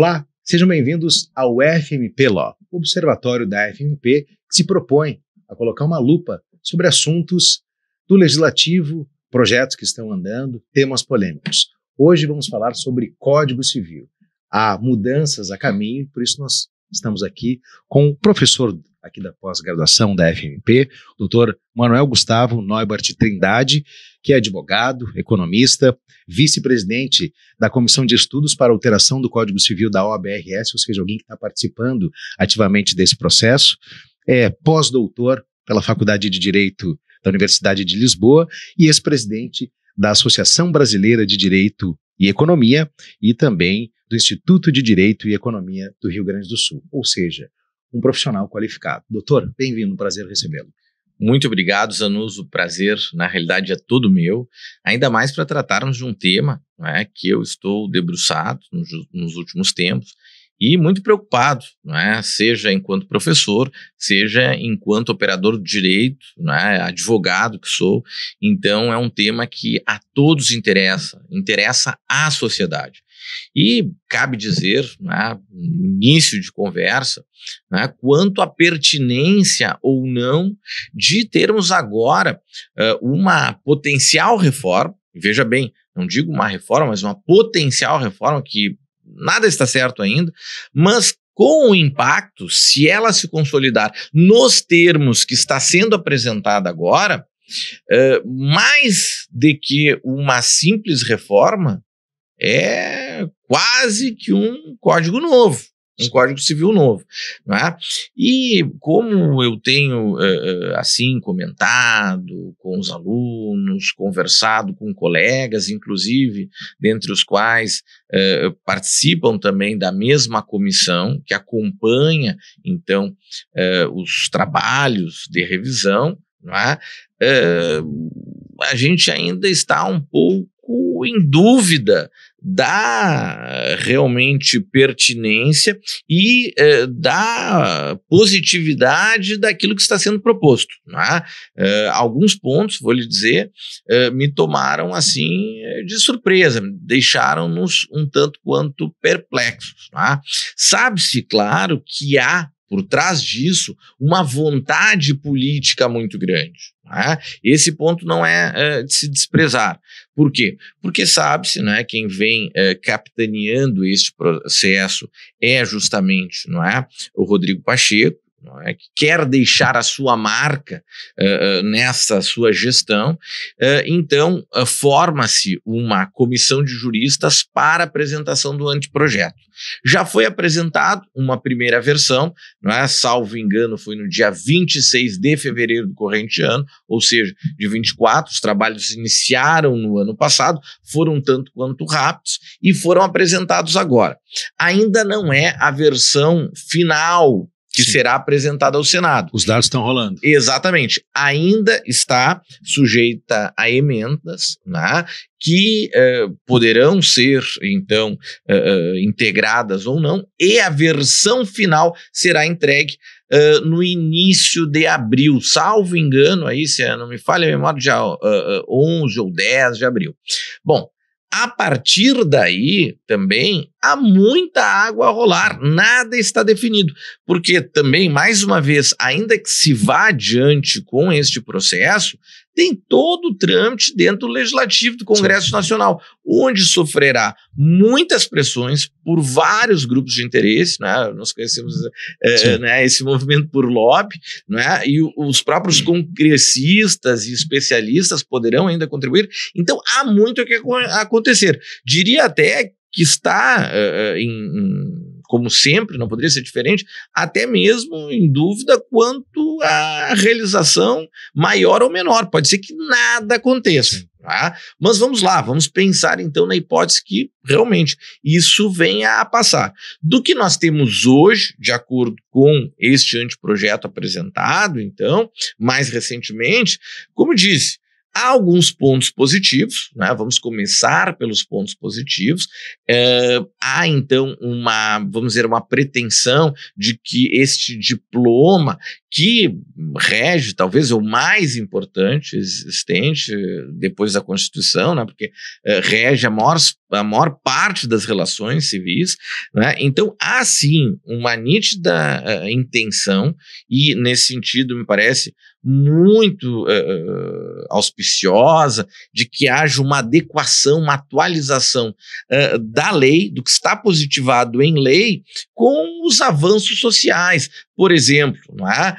Olá, sejam bem-vindos ao FMP Law, o observatório da FMP que se propõe a colocar uma lupa sobre assuntos do legislativo, projetos que estão andando, temas polêmicos. Hoje vamos falar sobre Código Civil. Há mudanças a caminho, por isso nós estamos aqui com o professor aqui da pós-graduação da FMP, o Dr. Manuel Gustavo Neubart Trindade, que é advogado, economista, vice-presidente da Comissão de Estudos para Alteração do Código Civil da OAB-RS, ou seja, alguém que está participando ativamente desse processo, é pós-doutor pela Faculdade de Direito da Universidade de Lisboa e ex-presidente da Associação Brasileira de Direito e Economia e também do Instituto de Direito e Economia do Rio Grande do Sul, ou seja, um profissional qualificado. Doutor, bem-vindo, prazer recebê-lo. Muito obrigado, Zanuso, o prazer, na realidade, é todo meu, ainda mais para tratarmos de um tema, não é, que eu estou debruçado nos últimos tempos e muito preocupado, não é, seja enquanto professor, seja enquanto operador de direito, não é, advogado que sou. Então é um tema que a todos interessa à sociedade. E cabe dizer, né, no início de conversa, né, quanto à pertinência ou não de termos agora uma potencial reforma, veja bem, não digo uma reforma, mas uma potencial reforma que nada está certo ainda, mas com o impacto, se ela se consolidar nos termos que está sendo apresentada agora, mais do que uma simples reforma, é quase que um código novo, um código civil novo, não é? E como eu tenho assim comentado com os alunos, conversado com colegas, inclusive, dentre os quais participam também da mesma comissão que acompanha, então, os trabalhos de revisão, não é? A gente ainda está um pouco em dúvida da realmente pertinência e da positividade daquilo que está sendo proposto, não é? Alguns pontos, vou lhe dizer, me tomaram assim de surpresa, deixaram-nos um tanto quanto perplexos, não é? Sabe-se, claro, que há por trás disso uma vontade política muito grande. Né? Esse ponto não é de se desprezar. Por quê? Porque sabe-se, né, quem vem capitaneando este processo é justamente, não é, o Rodrigo Pacheco, não é, que quer deixar a sua marca nessa sua gestão. Então, forma-se uma comissão de juristas para apresentação do anteprojeto. Já foi apresentado uma primeira versão, não é? Salvo engano, foi no dia 26 de fevereiro do corrente ano, ou seja, de 24, os trabalhos iniciaram no ano passado, foram tanto quanto rápidos e foram apresentados agora. Ainda não é a versão final que Sim. será apresentada ao Senado. Os dados estão rolando. Exatamente. Ainda está sujeita a emendas, né, que poderão ser, então, integradas ou não, e a versão final será entregue no início de abril, salvo engano, aí, se não me falha a memória, dia 11 ou 10 de abril. Bom, a partir daí, também, há muita água a rolar, nada está definido, porque também, mais uma vez, ainda que se vá adiante com este processo, tem todo o trâmite dentro do Legislativo do Congresso Nacional, onde sofrerá muitas pressões por vários grupos de interesse, né? Nós conhecemos né, esse movimento por lobby, né? E os próprios congressistas e especialistas poderão ainda contribuir, então há muito o que acontecer. Diria até que está como sempre, não poderia ser diferente, até mesmo em dúvida quanto à realização maior ou menor. Pode ser que nada aconteça. Tá? Mas vamos lá, vamos pensar então na hipótese que realmente isso venha a passar. Do que nós temos hoje, de acordo com este anteprojeto apresentado, então, mais recentemente, como disse, Há alguns pontos positivos, né? Vamos começar pelos pontos positivos. Há, então, vamos dizer, uma pretensão de que este diploma, que rege, talvez, é o mais importante existente depois da Constituição, né? Porque rege a maior parte das relações civis, né? Então, há, sim, uma nítida intenção, e, nesse sentido, me parece muito auspiciosa, de que haja uma adequação, uma atualização da lei, do que está positivado em lei, com os avanços sociais. Por exemplo, não é?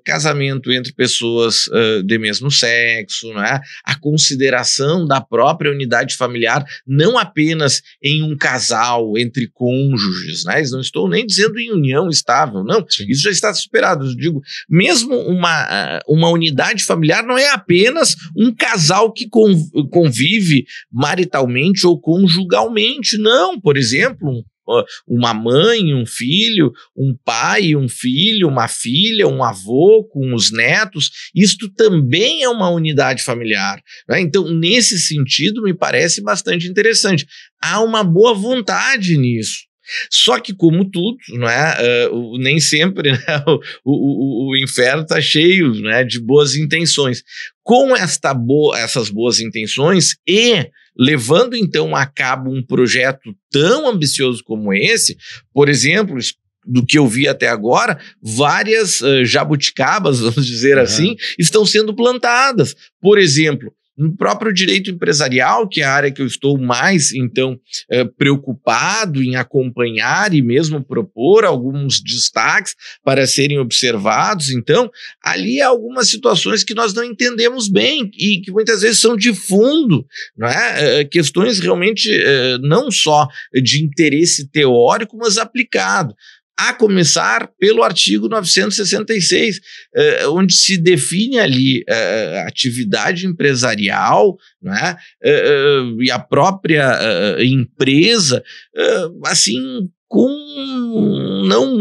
Casamento entre pessoas de mesmo sexo, não é? A consideração da própria unidade familiar, não apenas em um casal, entre cônjuges, né? Não estou nem dizendo em união estável, não. Sim. Isso já está superado. Eu digo, mesmo uma unidade familiar não é apenas um casal que convive maritalmente ou conjugalmente, não. Por exemplo, uma mãe, um filho, um pai, um filho, uma filha, um avô com os netos, isto também é uma unidade familiar, né? Então, nesse sentido, me parece bastante interessante. Há uma boa vontade nisso. Só que, como tudo, né, nem sempre, né, o inferno está cheio, né, de boas intenções. Com essas boas intenções e levando, então, a cabo um projeto tão ambicioso como esse, por exemplo, do que eu vi até agora, várias jabuticabas, vamos dizer assim, estão sendo plantadas. Por exemplo, no próprio direito empresarial, que é a área que eu estou mais, então, preocupado em acompanhar e mesmo propor alguns destaques para serem observados. Então, ali há algumas situações que nós não entendemos bem e que muitas vezes são de fundo, não é? Questões realmente não só de interesse teórico, mas aplicado. A começar pelo artigo 966, onde se define ali a atividade empresarial, né, e a própria empresa, assim, com não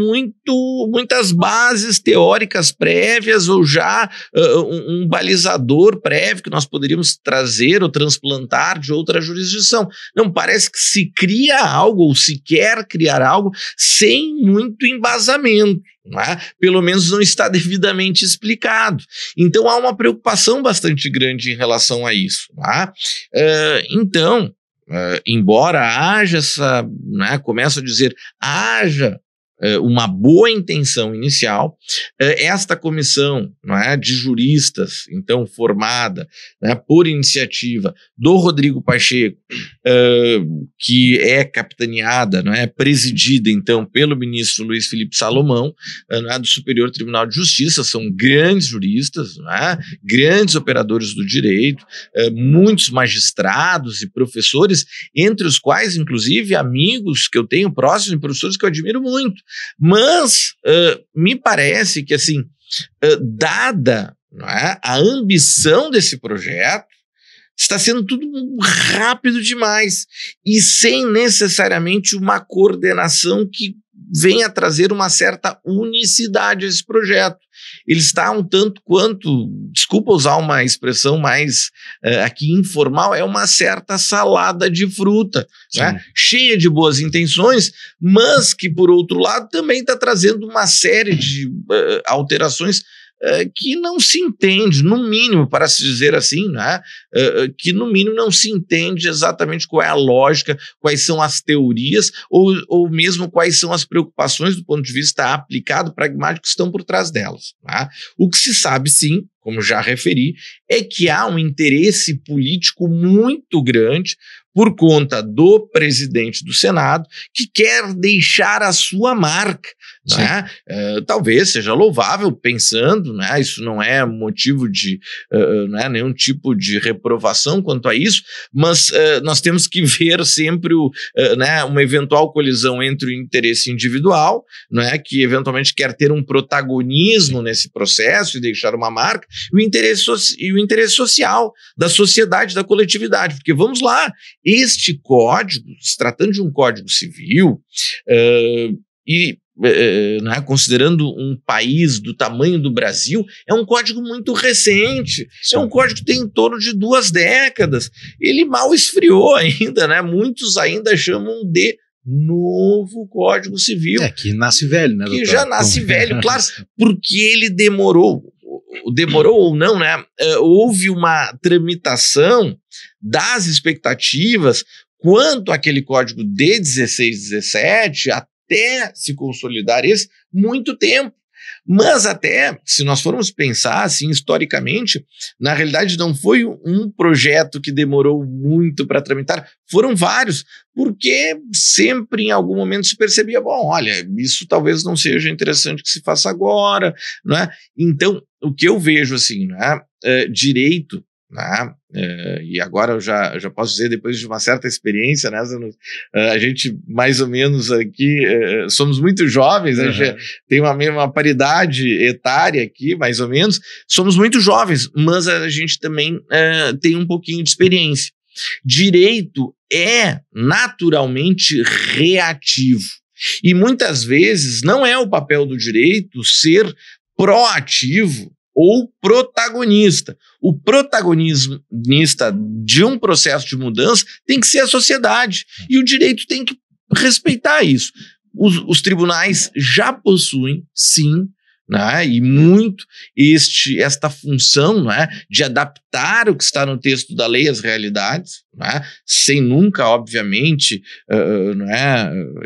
muitas bases teóricas prévias ou já um balizador prévio que nós poderíamos trazer ou transplantar de outra jurisdição. Não, parece que se cria algo ou se quer criar algo sem muito embasamento. Não é? Pelo menos não está devidamente explicado. Então há uma preocupação bastante grande em relação a isso. Não é? Então, embora haja essa, né, começo a dizer, haja uma boa intenção inicial, esta comissão, não é, de juristas, então formada, né, por iniciativa do Rodrigo Pacheco, que é capitaneada, não é, presidida então pelo ministro Luiz Felipe Salomão, não é, do Superior Tribunal de Justiça, são grandes juristas, não é, grandes operadores do direito, muitos magistrados e professores, entre os quais, inclusive, amigos que eu tenho próximos e professores que eu admiro muito. Mas me parece que, assim, dada, não é, a ambição desse projeto, está sendo tudo rápido demais e sem necessariamente uma coordenação que venha a trazer uma certa unicidade a esse projeto. Ele está um tanto quanto, desculpa usar uma expressão mais aqui informal, é uma certa salada de fruta, né? Cheia de boas intenções, mas que, por outro lado, também está trazendo uma série de alterações que não se entende, no mínimo, para se dizer assim, né? Que no mínimo não se entende exatamente qual é a lógica, quais são as teorias ou mesmo quais são as preocupações do ponto de vista aplicado, pragmático, que estão por trás delas. Né? O que se sabe, sim, como já referi, é que há um interesse político muito grande por conta do presidente do Senado, que quer deixar a sua marca. Né? Talvez seja louvável pensando, né? Isso não é motivo de né, nenhum tipo de reprovação quanto a isso, mas nós temos que ver sempre né, uma eventual colisão entre o interesse individual, né, que eventualmente quer ter um protagonismo nesse processo e deixar uma marca, e o interesse social da sociedade, da coletividade, porque vamos lá, este código, se tratando de um código civil, e né, considerando um país do tamanho do Brasil, é um código muito recente. Sim. É um código que tem em torno de 2 décadas. Ele mal esfriou ainda, né? Muitos ainda chamam de novo Código Civil. Que nasce velho, né, doutor? Que já nasce velho, claro, porque ele demorou ou não, né? Houve uma tramitação das expectativas quanto àquele código de 16, 17, até se consolidar esse, muito tempo. Mas até, se nós formos pensar assim, historicamente, na realidade não foi um projeto que demorou muito para tramitar, foram vários, porque sempre em algum momento se percebia, bom, olha, isso talvez não seja interessante que se faça agora, não é? Então, o que eu vejo assim, não é? Direito, né? E agora eu já posso dizer, depois de uma certa experiência, né, a gente mais ou menos aqui somos muito jovens, a gente tem uma mesma paridade etária aqui, mais ou menos, somos muito jovens, mas a gente também tem um pouquinho de experiência. Direito é naturalmente reativo, e muitas vezes não é o papel do direito ser proativo ou protagonista. O protagonista de um processo de mudança tem que ser a sociedade, e o direito tem que respeitar isso. Os tribunais já possuem, sim, né, e muito esta função, né, de adaptar o que está no texto da lei às realidades, né, sem nunca, obviamente,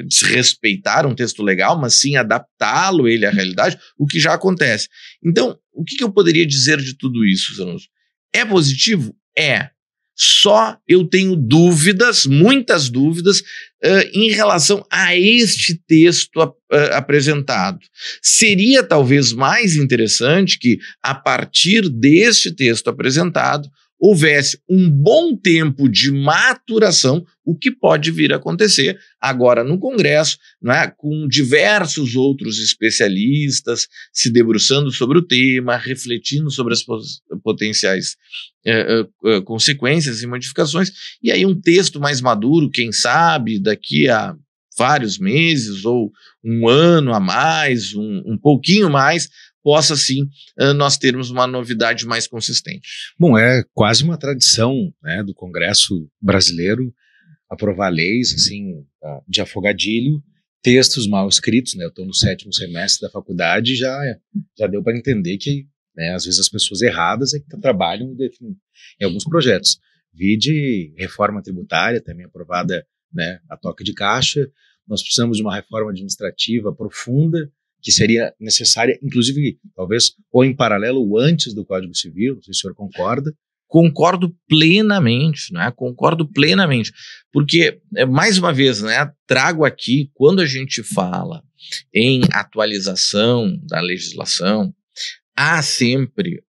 desrespeitar um texto legal, mas sim adaptá-lo ele à realidade, o que já acontece. Então, o que eu poderia dizer de tudo isso, Zanussi? É positivo? É. Só eu tenho dúvidas, muitas dúvidas, em relação a este texto apresentado. Seria talvez mais interessante que, a partir deste texto apresentado, houvesse um bom tempo de maturação, o que pode vir a acontecer agora no Congresso, né, com diversos outros especialistas se debruçando sobre o tema, refletindo sobre as potenciais consequências e modificações, e aí um texto mais maduro, quem sabe, daqui a vários meses ou um ano a mais, um pouquinho mais, possa sim nós termos uma novidade mais consistente. Bom, é quase uma tradição, né, do Congresso brasileiro aprovar leis assim, de afogadilho, textos mal escritos, né? Eu estou no 7º semestre da faculdade, já deu para entender que, né, às vezes as pessoas erradas é que trabalham em alguns projetos. Vide reforma tributária, também aprovada, né, a toque de caixa. Nós precisamos de uma reforma administrativa profunda, que seria necessária, inclusive, talvez, ou em paralelo ou antes do Código Civil, não sei se o senhor concorda. Concordo plenamente, né? Concordo plenamente, porque, mais uma vez, né, trago aqui, quando a gente fala em atualização da legislação, há sempre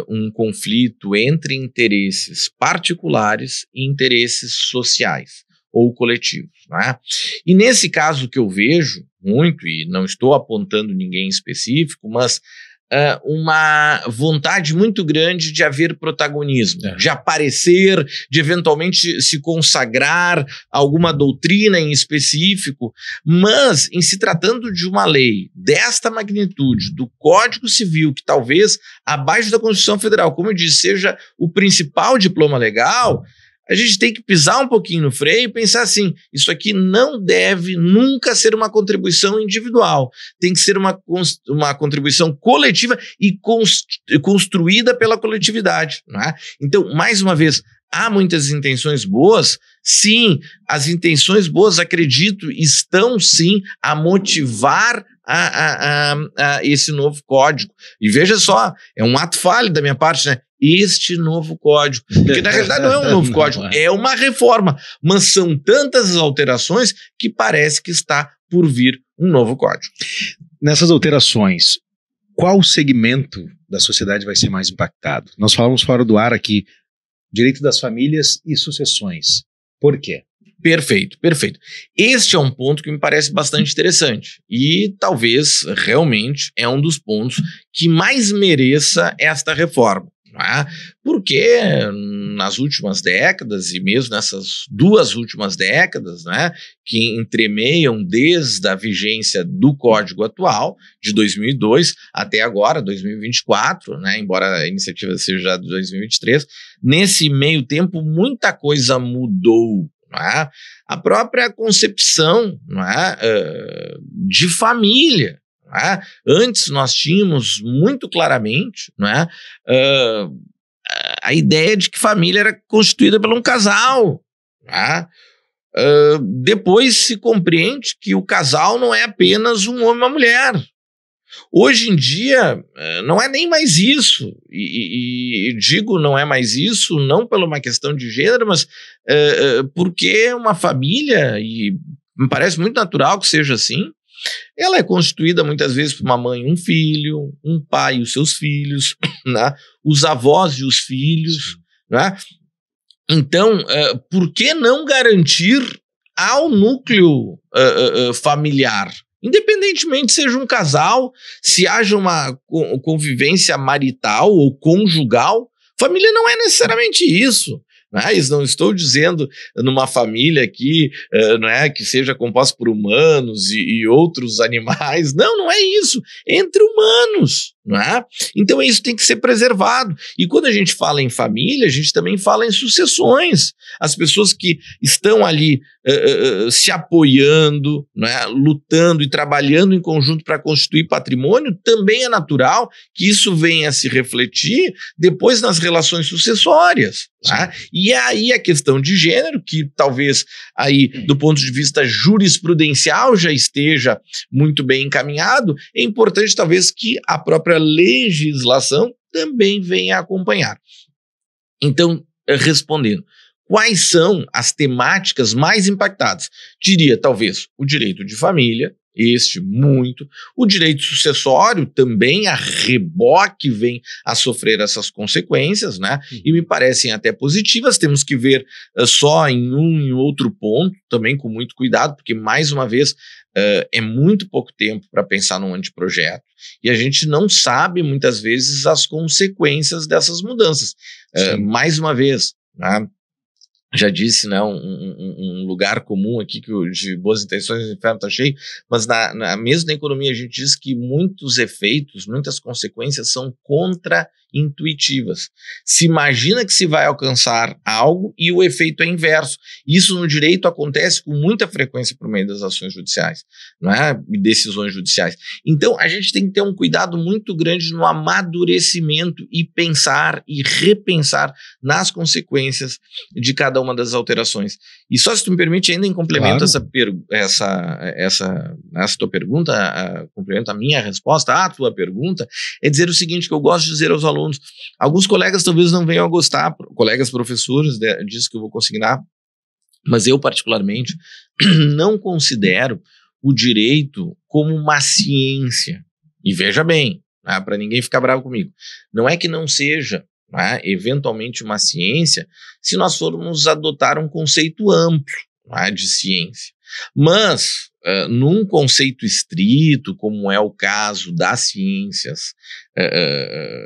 um conflito entre interesses particulares e interesses sociais ou coletivos, né? E nesse caso que eu vejo muito, e não estou apontando ninguém específico, mas uma vontade muito grande de haver protagonismo, de aparecer, de eventualmente se consagrar a alguma doutrina em específico, mas em se tratando de uma lei desta magnitude, do Código Civil, que talvez abaixo da Constituição Federal, como eu disse, seja o principal diploma legal, a gente tem que pisar um pouquinho no freio e pensar assim, isso aqui não deve nunca ser uma contribuição individual, tem que ser uma contribuição coletiva e construída pela coletividade, não é? Então, mais uma vez, há muitas intenções boas, sim, as intenções boas, acredito, estão sim a motivar a esse novo código. E veja só, é um ato falho da minha parte, né? Este novo código, porque na realidade não é um novo código, é uma reforma, mas são tantas as alterações que parece que está por vir um novo código. Nessas alterações, qual segmento da sociedade vai ser mais impactado? Nós falamos fora do ar aqui, direito das famílias e sucessões. Por quê? Perfeito, perfeito. Este é um ponto que me parece bastante interessante e talvez realmente é um dos pontos que mais mereça esta reforma. não é? Porque nas últimas décadas, e mesmo nessas 2 últimas décadas, né, que entremeiam desde a vigência do Código atual, de 2002 até agora, 2024, né, embora a iniciativa seja já de 2023, nesse meio tempo muita coisa mudou. Não é? A própria concepção, não é, de família. Não é? Antes nós tínhamos muito claramente, não é, a ideia de que família era constituída por um casal. Não é? Depois se compreende que o casal não é apenas um homem e uma mulher. Hoje em dia, não é nem mais isso, e digo não é mais isso, não por uma questão de gênero, mas porque uma família, e me parece muito natural que seja assim, ela é constituída muitas vezes por uma mãe e um filho, um pai e os seus filhos, né? Os avós e os filhos. Né? Então, por que não garantir ao núcleo familiar? Independentemente seja um casal, se haja uma convivência marital ou conjugal, família não é necessariamente isso. Mas não estou dizendo numa família aqui, que seja composta por humanos e outros animais. Não, não é isso. Entre humanos. Não é? Então isso tem que ser preservado. E quando a gente fala em família, a gente também fala em sucessões. As pessoas que estão ali se apoiando, não é? Lutando e trabalhando em conjunto para constituir patrimônio, também é natural que isso venha a se refletir depois nas relações sucessórias. Tá? E aí a questão de gênero, que talvez aí do ponto de vista jurisprudencial já esteja muito bem encaminhado, é importante talvez que a própria legislação também venha a acompanhar. Então, respondendo, quais são as temáticas mais impactadas? Diria talvez o direito de família, este muito, o direito sucessório também a reboque vem a sofrer essas consequências, né? E me parecem até positivas. Temos que ver só em um e outro ponto, também com muito cuidado, porque mais uma vez é muito pouco tempo para pensar num anteprojeto e a gente não sabe muitas vezes as consequências dessas mudanças. Mais uma vez, né? Já disse, né, um lugar comum aqui que de boas intenções o inferno está cheio, mas mesmo na economia a gente diz que muitos efeitos, muitas consequências são contra-intuitivas. Se imagina que se vai alcançar algo e o efeito é inverso. Isso no direito acontece com muita frequência por meio das ações judiciais, não é? Decisões judiciais. Então a gente tem que ter um cuidado muito grande no amadurecimento e pensar e repensar nas consequências de cada uma das alterações. E só se tu me permite ainda em complemento essa tua pergunta, complemento a minha resposta à tua pergunta, é dizer o seguinte, que eu gosto de dizer aos alunos, alguns colegas talvez não venham a gostar, colegas professores disso que eu vou consignar, mas eu particularmente não considero o direito como uma ciência. E veja bem, né, para ninguém ficar bravo comigo, não é que não seja eventualmente uma ciência, se nós formos adotar um conceito amplo de ciência. Mas, num conceito estrito, como é o caso das ciências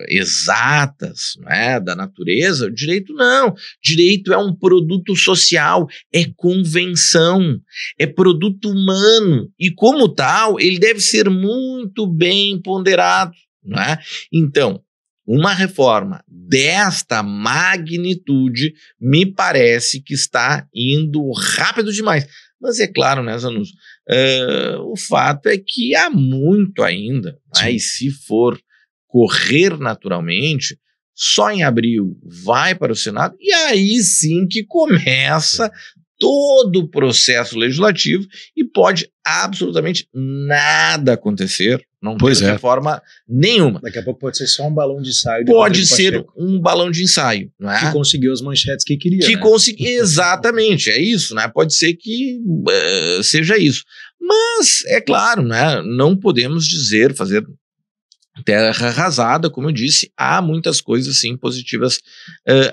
exatas, da natureza, o direito não. Direito é um produto social, é convenção, é produto humano, e como tal, ele deve ser muito bem ponderado. Então, uma reforma desta magnitude me parece que está indo rápido demais. Mas é claro, né, Zanuso, o fato é que há muito ainda, e se for correr naturalmente, só em abril vai para o Senado, e aí sim que começa todo o processo legislativo e pode absolutamente nada acontecer, não tem reforma nenhuma. Daqui a pouco pode ser só um balão de ensaio. Pode ser um balão de ensaio. Não é? Que conseguiu as manchetes que queria. Exatamente, é isso. Né? Pode ser que seja isso. Mas, é claro, né? Não podemos dizer, fazer terra arrasada, como eu disse, há muitas coisas sim positivas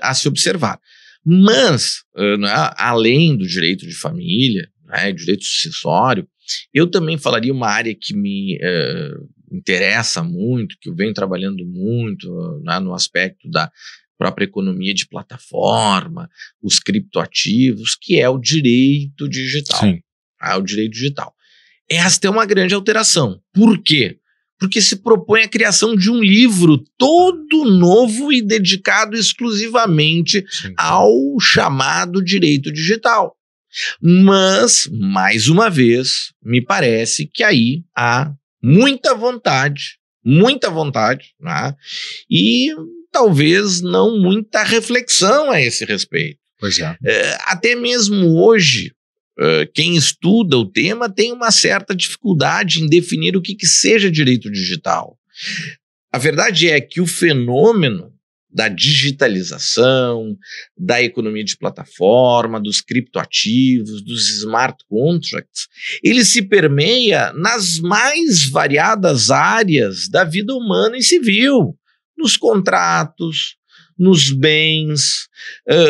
a se observar. Mas, além do direito de família, direito sucessório, eu também falaria uma área que me interessa muito, que eu venho trabalhando muito, né, no aspecto da própria economia de plataforma, os criptoativos, que é o direito digital. Sim. O direito digital. Esta é uma grande alteração. Por quê? Porque se propõe a criação de um livro todo novo e dedicado exclusivamente ao chamado direito digital. Mas, mais uma vez, me parece que aí há muita vontade, né? E talvez não muita reflexão a esse respeito. Pois é. Até mesmo hoje, quem estuda o tema tem uma certa dificuldade em definir o que seja direito digital. A verdade é que o fenômeno da digitalização, da economia de plataforma, dos criptoativos, dos smart contracts, ele se permeia nas mais variadas áreas da vida humana e civil, nos contratos, nos bens,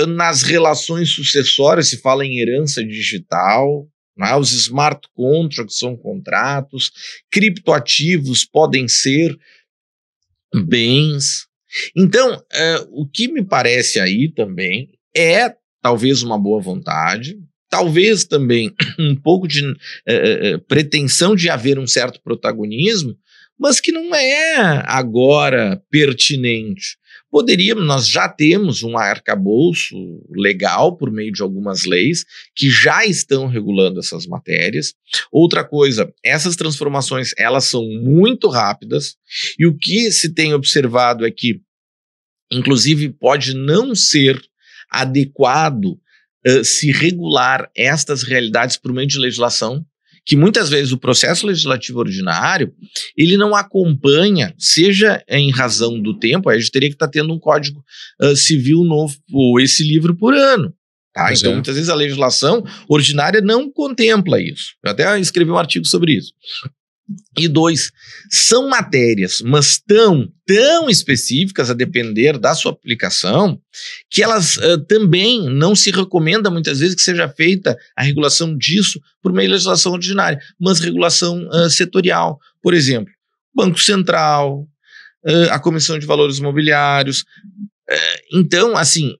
nas relações sucessórias, se fala em herança digital, né? Os smart contracts são contratos, criptoativos podem ser bens. Então, o que me parece aí também é talvez uma boa vontade, talvez também um pouco de pretensão de haver um certo protagonismo, mas que não é agora pertinente. Nós já temos um arcabouço legal por meio de algumas leis que já estão regulando essas matérias. Outra coisa, essas transformações, elas são muito rápidas e o que se tem observado é que, inclusive, pode não ser adequado se regular estas realidades por meio de legislação, que muitas vezes o processo legislativo ordinário, ele não acompanha, seja em razão do tempo, aí a gente teria que estar tendo um código civil novo, ou esse livro por ano. Tá? Então, muitas vezes a legislação ordinária não contempla isso. Eu até escrevi um artigo sobre isso. E 2, são matérias, mas tão específicas a depender da sua aplicação, que elas também não se recomenda muitas vezes que seja feita a regulação disso por meio de legislação ordinária, mas regulação setorial. Por exemplo, Banco Central, a Comissão de Valores Mobiliários. Então, assim,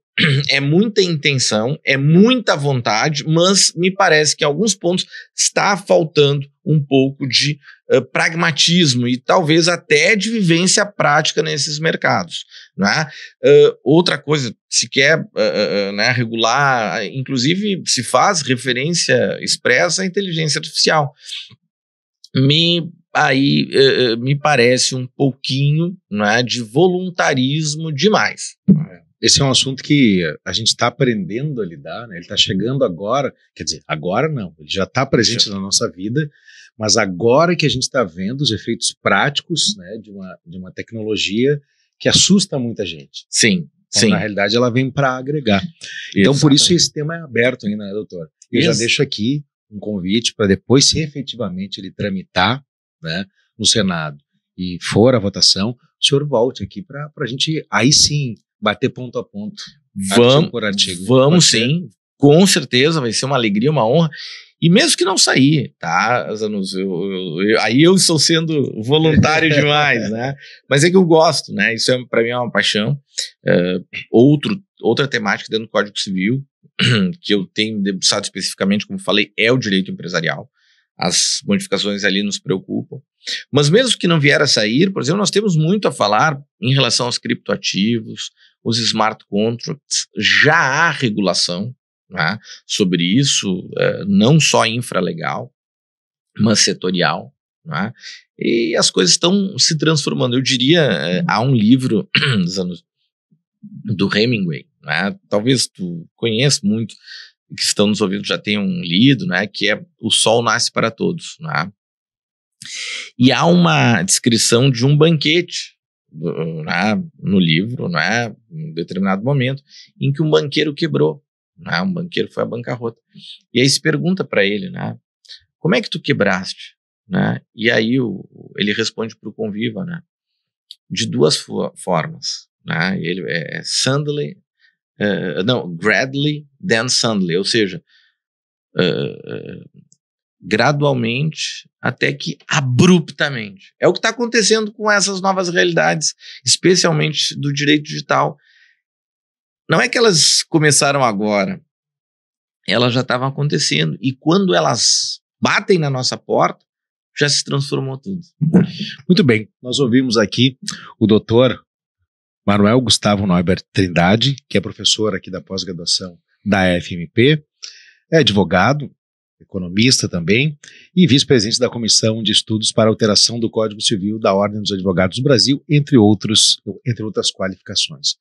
é muita intenção, é muita vontade, mas me parece que em alguns pontos está faltando um pouco de pragmatismo e talvez até de vivência prática nesses mercados. Né? Outra coisa, se quer né, regular, inclusive se faz referência expressa à inteligência artificial. Me parece um pouquinho, né, de voluntarismo demais. Esse é um assunto que a gente está aprendendo a lidar, né? Ele está chegando agora, quer dizer, agora não, ele já está presente na nossa vida, mas agora que a gente está vendo os efeitos práticos, né, de uma tecnologia que assusta muita gente. Sim, então, sim. Na realidade, ela vem para agregar. Então, Exatamente. Por isso esse tema é aberto ainda, né, doutor? Eu já deixo aqui um convite para depois, se efetivamente ele tramitar, né, no Senado e for a votação, o senhor volte aqui para a gente, aí sim, bater ponto a ponto. Vamos, por artigo. Vamos sim, com certeza, vai ser uma alegria, uma honra. E mesmo que não sair, tá, Zanus, aí eu estou sendo voluntário demais, né? Mas é que eu gosto, né? Isso para mim é uma paixão. Outra temática dentro do Código Civil, que eu tenho debruçado especificamente, como falei, é o direito empresarial. As modificações ali nos preocupam. Mas mesmo que não vier a sair, por exemplo, nós temos muito a falar em relação aos criptoativos, os smart contracts. Já há regulação, né, sobre isso, não só infralegal, mas setorial. Né, e as coisas estão se transformando. Eu diria, há um livro do Hemingway, né, talvez tu conheça muito, que estão nos ouvindo já tenham lido, né, que é O Sol Nasce para Todos. Né? E há uma descrição de um banquete, né, no livro, né, em determinado momento, em que um banqueiro quebrou. Né, um banqueiro foi à bancarrota. E aí se pergunta para ele, né, como é que tu quebraste? Né? E aí ele responde para o Conviva, né, de duas formas. Né? Ele é Sandley, Gradley, then Sandley, ou seja, gradualmente, até que abruptamente. É o que está acontecendo com essas novas realidades, especialmente do direito digital. Não é que elas começaram agora, elas já estavam acontecendo. E quando elas batem na nossa porta, já se transformou tudo. Muito bem, nós ouvimos aqui o doutor Manuel Gustavo Neubert Trindade, que é professor aqui da pós-graduação da FMP, é advogado, economista também, e vice-presidente da Comissão de Estudos para a Alteração do Código Civil da Ordem dos Advogados do Brasil, entre outras qualificações.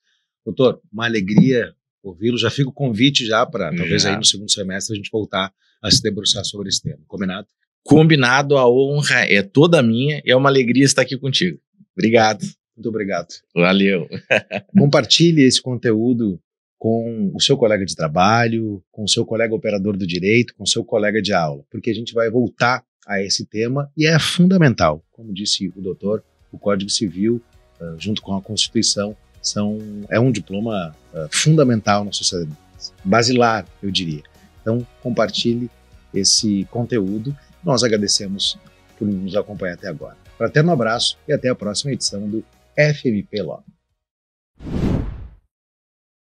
Doutor, uma alegria ouvi-lo. Já fica o convite já para, talvez aí no segundo semestre, a gente voltar a se debruçar sobre esse tema. Combinado? Combinado, a honra é toda minha e é uma alegria estar aqui contigo. Obrigado. Muito obrigado. Valeu. Compartilhe esse conteúdo com o seu colega de trabalho, com o seu colega operador do direito, com o seu colega de aula, porque a gente vai voltar a esse tema e é fundamental. Como disse o doutor, o Código Civil, junto com a Constituição, é um diploma fundamental na sociedade, basilar, eu diria. Então, compartilhe esse conteúdo. Nós agradecemos por nos acompanhar até agora. Fraterno abraço e até a próxima edição do FMP Law.